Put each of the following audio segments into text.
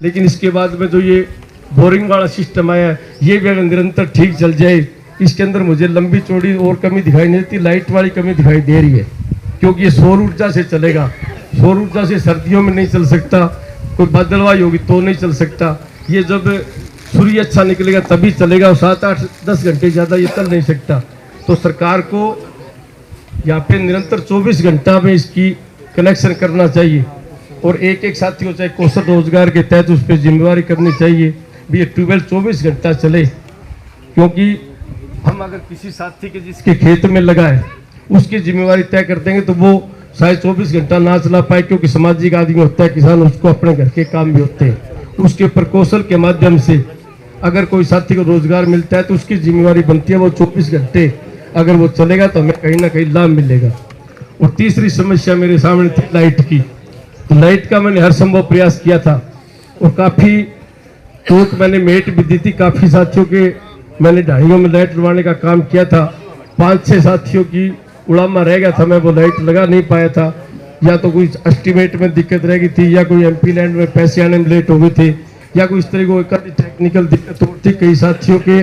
लेकिन इसके बाद में जो ये बोरिंग वाला सिस्टम आया है, ये भी अगर निरंतर ठीक चल जाए, इसके अंदर मुझे लंबी चौड़ी और कमी दिखाई नहीं देती, लाइट वाली कमी दिखाई दे रही है, क्योंकि ये सौर ऊर्जा से चलेगा। सौर ऊर्जा से सर्दियों में नहीं चल सकता, कोई बादलवाई होगी तो नहीं चल सकता। ये जब सूर्य अच्छा निकलेगा तभी चलेगा, और 7-8-10 घंटे ज़्यादा ये चल नहीं सकता। तो सरकार को यहाँ पे निरंतर 24 घंटा में इसकी कनेक्शन करना चाहिए, और एक एक साथी को चाहे कौशल रोजगार के तहत उस पर जिम्मेवारी करनी चाहिए भी ये ट्यूबवेल 24 घंटा चले। क्योंकि हम अगर किसी साथी के जिसके खेत में लगाए उसकी जिम्मेवारी तय कर देंगे तो वो शायद 24 घंटा ना चला पाए, क्योंकि सामाजिक आदमी होता है, किसान, उसको अपने घर के काम भी होते हैं। उसके ऊपर कौशल के माध्यम से अगर कोई साथी को रोजगार मिलता है तो उसकी जिम्मेवारी बनती है वो 24 घंटे अगर वो चलेगा तो हमें कहीं ना कहीं लाभ मिलेगा। और तीसरी समस्या मेरे सामने थी लाइट की। तो लाइट का मैंने हर संभव प्रयास किया था, और काफ़ी टोक मैंने मेट भी दी थी, काफ़ी साथियों के मैंने ढाइयों में लाइट लगवाने का काम किया था। 5-6 साथियों की उड़ामा रह गया था, मैं वो लाइट लगा नहीं पाया था, या तो कोई एस्टिमेट में दिक्कत रह गई थी, या कोई MP लैंड में पैसे आने में लेट हो गए थे, या कोई इस तरह को टेक्निकल दिक्कत होती। कई साथियों के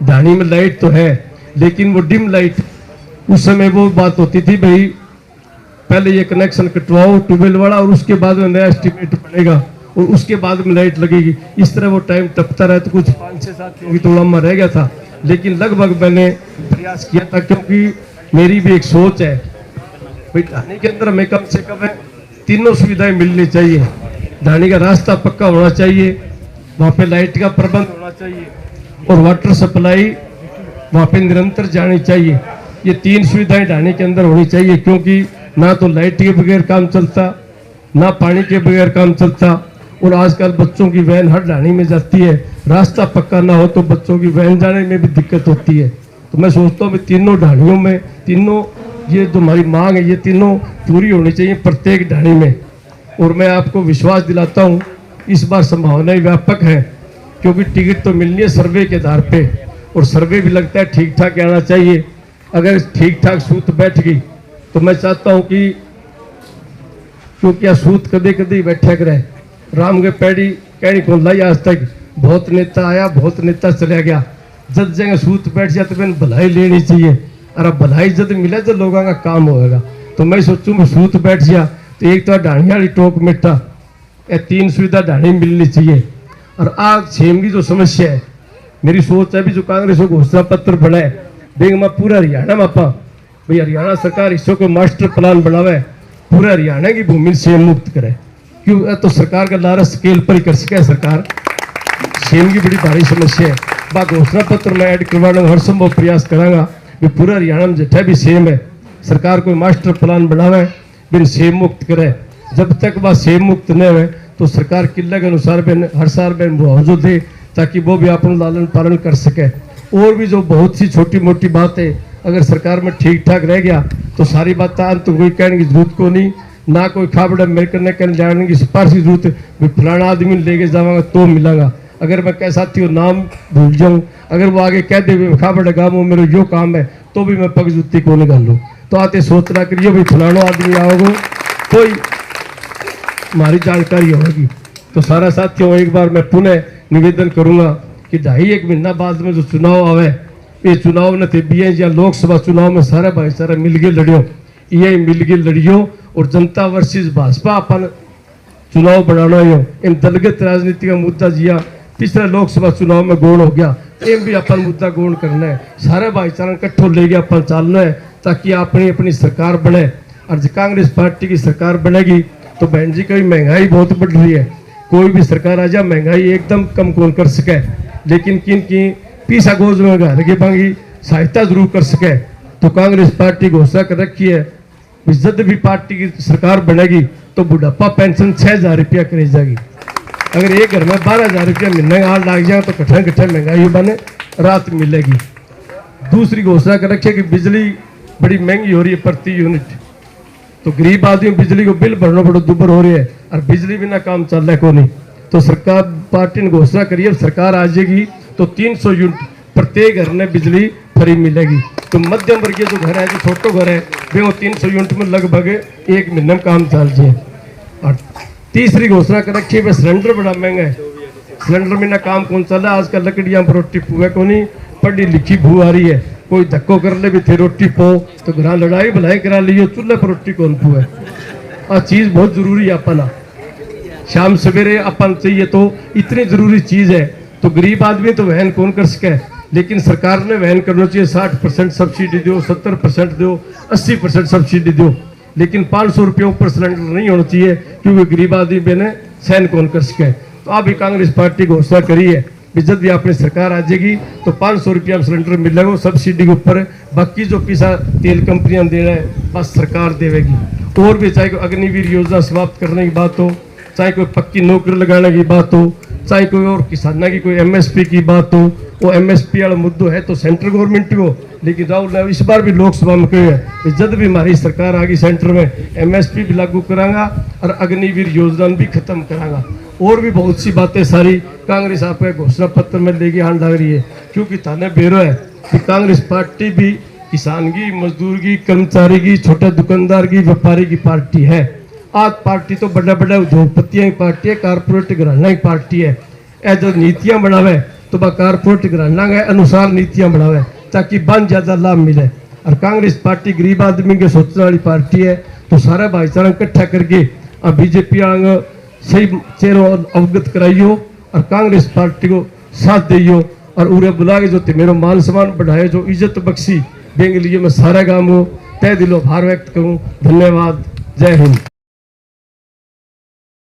ढाणी में लाइट तो है लेकिन वो डिम लाइट, उस समय वो बात होती थी भाई पहले ये कनेक्शन कटवाओ ट्यूबवेल वाला, और उसके बाद में नया एस्टिमेट बनेगा और उसके बाद में लाइट लगेगी। इस तरह वो टाइम टपता रहा, तो कुछ 5-6 साथियों की तो उड़ामा रह गया था, लेकिन लगभग मैंने प्रयास किया था, क्योंकि मेरी भी एक सोच है भाई ढाणी के अंदर हमें कम से कम तीनों सुविधाएं मिलनी चाहिए। ढाणी का रास्ता पक्का होना चाहिए, वहाँ पे लाइट का प्रबंध होना चाहिए, और वाटर सप्लाई वहाँ पे निरंतर जानी चाहिए। ये 3 सुविधाएं ढाणी के अंदर होनी चाहिए, क्योंकि ना तो लाइट के बगैर काम चलता, ना पानी के बगैर काम चलता। और आजकल बच्चों की वैन हर ढाणी में जाती है, रास्ता पक्का ना हो तो बच्चों की वैन जाने में भी दिक्कत होती है। तो मैं सोचता हूँ तीनों ढाणियों में, तीनों ये जो हमारी मांग है ये तीनों पूरी होनी चाहिए प्रत्येक ढाणी में। और मैं आपको विश्वास दिलाता हूँ इस बार संभावनाएं व्यापक है, क्योंकि टिकट तो मिलनी है सर्वे के आधार पे, और सर्वे भी लगता है ठीक ठाक आना चाहिए। अगर ठीक ठाक सूत बैठ गई तो मैं चाहता हूँ कि क्योंकि यह सूत कदे कदे बैठा करे, राम के पैड़ी कहनी को लाई आज तक, बहुत नेता आया बहुत नेता चला गया, जब जगह सूत बैठ जाए तो मैंने भलाई लेनी चाहिए, और भलाई जब मिले तो लोगों का काम होगा। तो मैं सोचूं मैं सूत बैठ गया तो एक तो ढाणी वाली टोक मिट्टा, ये 3 सुविधा ढाणी मिलनी चाहिए। और आज छेम की जो समस्या है, मेरी सोच है भी जो कांग्रेस को घोषणा पत्र बनाए देंगे मैं पूरा हरियाणा में आपा भाई हरियाणा सरकार इसको कोई मास्टर प्लान बनावे, पूरा हरियाणा की भूमि सेम मुक्त करे। क्यों तो सरकार का लारा स्केल पर ही कर सके, सरकार सेम की बड़ी भारी समस्या है। बात घोषणा पत्र में ऐड करवाने हर संभव प्रयास करांगा कि पूरा हरियाणा में जितना भी सेम है सरकार कोई मास्टर प्लान बनावे बिन सेम मुक्त करे। जब तक वह सेम मुक्त न हो तो सरकार किले के अनुसार हर साल में मुआवजो दे, ताकि वो भी अपना लालन पालन कर सके। और भी जो बहुत सी छोटी मोटी बात है अगर सरकार में ठीक ठाक रह गया तो सारी बात तो कोई कहने की जरूरत को नहीं, ना कोई खाबड़ा मेरे करने कहने जाने की सिफारिश की जरूरत भी फलाना आदमी लेके जाऊंगा तो मिलेगा। अगर मैं कह साथी हो नाम भूल जाऊँ, अगर वो आगे कह दे खाबड़ा गाँव मेरा यो काम है तो भी मैं पग जुत्ती को निकालूँ। तो आते सोचना करिए भाई फलाना आदमी आओगे कोई हमारी जानकारी होगी। तो सारा साथियों एक बार मैं पुनः निवेदन करूंगा कि 2.5 महीना बाद में जो चुनाव आवे, ये चुनाव न थे बी या लोकसभा चुनाव में सारा भाईचारा मिलके लड़ियो, ये मिलके लड़ियो और जनता वर्सेस भाजपा अपन चुनाव बनाना हो। इन दलगत राजनीति का मुद्दा जिया पिछले लोकसभा चुनाव में गौण हो गया, एम भी अपन मुद्दा गौण करना है, सारा भाईचारा कट्ठो लेके अपन चलना है ताकि अपनी अपनी सरकार बने। और कांग्रेस पार्टी की सरकार बनेगी तो बहन जी कभी महंगाई बहुत बढ़ रही है, कोई भी सरकार आ जाए महंगाई एकदम कम कौन कर सके, लेकिन किन की पीसा गोज में घर के पांगी सहायता जरूर कर सके। तो कांग्रेस पार्टी घोषणा कर रखी है जब भी पार्टी की सरकार बनेगी तो बुढ़ापा पेंशन 6,000 रुपया करी जाएगी। अगर एक घर में 12,000 रुपया महीने आठ लाग जाए तो कट्ठे कट्ठे महंगाई बने रात मिलेगी। दूसरी घोषणा कर रखी है कि बिजली बड़ी महंगी हो रही है प्रति यूनिट, तो गरीब आदमी बिजली को बिल भरना बड़ा दुबर हो रही है और बिजली बिना काम चल रहा है को नहीं। तो सरकार पार्टी ने घोषणा करी है सरकार आ जाएगी तो 300 यूनिट प्रत्येक घर में बिजली फ्री मिलेगी। तो मध्यम वर्गीय जो घर है जो छोटो घर है वे वो 300 यूनिट में लगभग 1 महीने में काम चल जाए। और तीसरी घोषणा कर रखी है सिलेंडर बड़ा महंगा है, सिलेंडर में ना काम कौन चल रहा है आजकल, लकड़ियां पर रोटी पुए को नहीं, पढ़ी लिखी भू आ रही है, कोई धक्को कर ले भी थे रोटी पो तो घर लड़ाई भलाई करा लियो, चूल्हे पर रोटी कौन पुए। आ चीज बहुत जरूरी है अपना, शाम सवेरे अपन चाहिए तो इतनी जरूरी चीज है। तो गरीब आदमी तो वहन कौन कर सके, लेकिन सरकार ने वहन करना चाहिए। 60% सब्सिडी दो, 70% दो, 80% सब्सिडी दो, लेकिन 500 रुपये ऊपर सिलेंडर नहीं होना चाहिए, क्योंकि गरीब आदमी ने सहन कौन कर सके। तो अभी कांग्रेस पार्टी घोषणा करी है कि जब भी अपनी सरकार आ जाएगी तो 500 रुपया सिलेंडर मिलेगा सब्सिडी के ऊपर, बाकी जो पैसा तेल कंपनियां दे रहे हैं बस सरकार देगी। और भी चाहे कोई अग्निवीर योजना समाप्त करने की बात हो, चाहे कोई पक्की नौकरी लगाने की बात हो, चाहे कोई और किसानों की कोई एमएसपी की बात हो, वो एमएसपी वाला मुद्दा है तो सेंट्रल गवर्नमेंट हो। लेकिन राहुल ने इस बार भी लोकसभा में कहा है कि जब भी हमारी सरकार आ गई सेंटर में एमएसपी भी लागू करांगा और अग्निवीर योजना भी खत्म करांगा। और भी बहुत सी बातें सारी कांग्रेस आप घोषणा पत्र में लेके आने लग रही है, क्योंकि थाने बेरो है कि कांग्रेस पार्टी भी किसान की, मजदूर की, कर्मचारी की, छोटे दुकानदार की, व्यापारी की पार्टी है। आज पार्टी तो बड़ा बड़ा उद्योगपतियों की पार्टी है, कारपोरेट घराना की पार्टी है। ए जो नीतियां बनावे तो वह कारपोरेट घराना के अनुसार नीतियां बनावे ताकि बन ज्यादा लाभ मिले। और कांग्रेस पार्टी गरीब आदमी के सोचने वाली पार्टी है, तो सारा भाईचारा इकट्ठा करके अब बीजेपी वालों सही चेहरों अवगत कराइयो और कांग्रेस पार्टी को साथ दियो और उन्हें बुला के जो मेरा मान सम्मान बढ़ाए, जो इज्जत बख्शी देंगे लिए मैं सारा काम को तय दिलो आभार व्यक्त करूं। धन्यवाद, जय हिंद।